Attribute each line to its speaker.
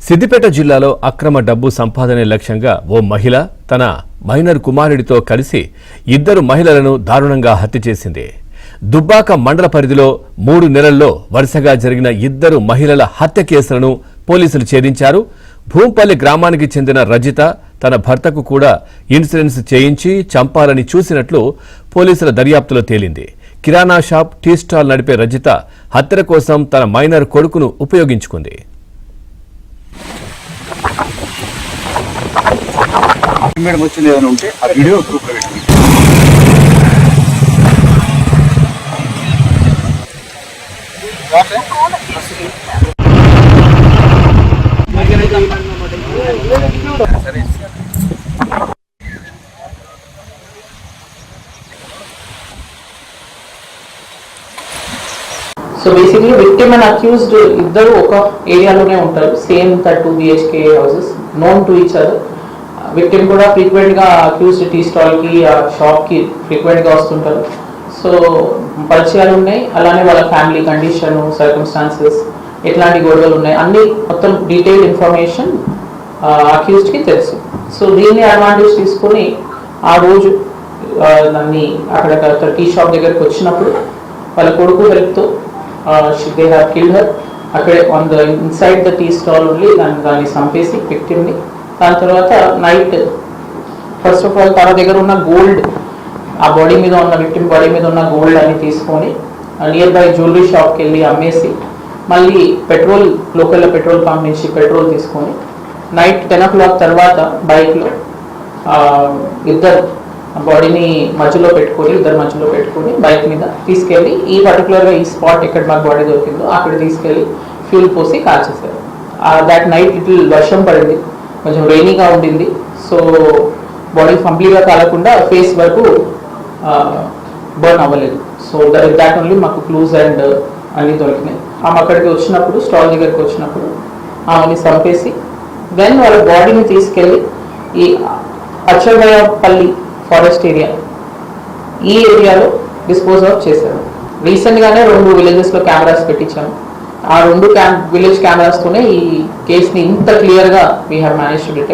Speaker 1: సిద్దిపేట జిల్లాలో అక్రమ డబ్బు సంపాదనే లక్ష్యంగా ఓ మహిళ తన మైనర్ కుమారుడితో కలిసి ఇద్దరు మహిళలను దారుణంగా హత్య చేసింది. దుబ్బాక మండల పరిధిలో 3 నెలల్లో వరుసగా జరిగిన ఇద్దరు మహిళల హత్య కేసులను పోలీసులు ఛేదించారు. భూంపల్లి గ్రామానికి చెందిన రజిత తన భర్తకు కూడా ఇన్సూరెన్స్ చేయించి చంపాలని చూసినట్లు పోలీసుల దర్యాప్తులో తేలింది. కిరాణా షాప్, టీ స్టాల్ నడిపే రజిత హత్యల కోసం తన మైనర్ కొడుకును ఉపయోగించుకుంది.
Speaker 2: మేడం వచ్చింది ఏదైనా ఉంటే ఆ వీడియో గ్రూప్లో పెట్టండి.
Speaker 3: So basically victim and accused ఇద్దరు ఒక ఏరియాలోనే ఉంటారు. Same 2 BHK houses, known to each other. Victim కూడా ఫ్రీక్వెంట్ గా అక్యూజ్డ్ టీ స్టాల్ కి, ఆ షాప్ కి ఫ్రీక్వెంట్ గా వస్తుంటారు. సో పరిచయాలు ఉన్నాయి. అలానే వాళ్ళ ఫ్యామిలీ కండిషన్, సర్కమ్స్టాన్సెస్, ఎట్లాంటి గొడవలు ఉన్నాయి, అన్ని మొత్తం డీటెయిల్ ఇన్ఫర్మేషన్ అక్యూజ్డ్ కి తెలుసు. సో దీన్ని అడ్వాంటేజ్ తీసుకొని ఆ రోజు దాన్ని అక్కడ టీ షాప్ దగ్గరకు వచ్చినప్పుడు వాళ్ళ కొడుకు హెల్ప్తో దే హ్యావ్ కిల్డ్ హర్. అక్కడే on the inside the tea stall ఉండి దాన్ని చంపేసి విక్టిమ్ని. దాని తర్వాత నైట్ ఫస్ట్ ఆఫ్ ఆల్ తన దగ్గర ఉన్న గోల్డ్, ఆ బాడీ మీద ఉన్న విక్టిమ్ బాడీ మీద ఉన్న గోల్డ్ అని తీసుకొని నియర్ బై జ్యువెలరీ షాప్కి వెళ్ళి అమ్మేసి మళ్ళీ పెట్రోల్, లోకల్లో పెట్రోల్ పంప్ నుంచి పెట్రోల్ తీసుకొని నైట్ 10 o'clock తర్వాత బైక్లో ఇద్దరు బాడీని ఇద్దరు మధ్యలో పెట్టుకొని బైక్ మీద తీసుకెళ్ళి ఈ పర్టికులర్గా ఈ స్పాట్ ఎక్కడ మాకు బాడీ దొరికిందో అక్కడ తీసుకెళ్ళి ఫ్యూల్ పోసి కాల్చేశారు. దాట్ నైట్ లిటిల్ వర్షం పడింది, కొంచెం రెయినీగా ఉండింది. సో బాడీ కంప్లీట్గా కాలకుండా ఫేస్ వరకు బర్న్ అవ్వలేదు. సో దాట్ ఓన్లీ మాకు క్లూజ్ అండ్ అన్నీ దొరికినాయి. ఆమె అక్కడికి వచ్చినప్పుడు, స్టాల్ దగ్గరికి వచ్చినప్పుడు ఆమెని చంపేసి దెన్ వాళ్ళ బాడీని తీసుకెళ్ళి ఈ అచ్చలపల్లి ఫారెస్ట్ ఏరియా, ఈ ఏరియాలో డిస్పోజ్ ఆఫ్ చేశారు. రీసెంట్గానే 2 విలేజెస్లో కెమెరాస్ పెట్టించాము. ఆ 2 విలేజ్ కెమెరాస్తోనే ఈ కేసుని ఇంత క్లియర్గా we have manage to detect.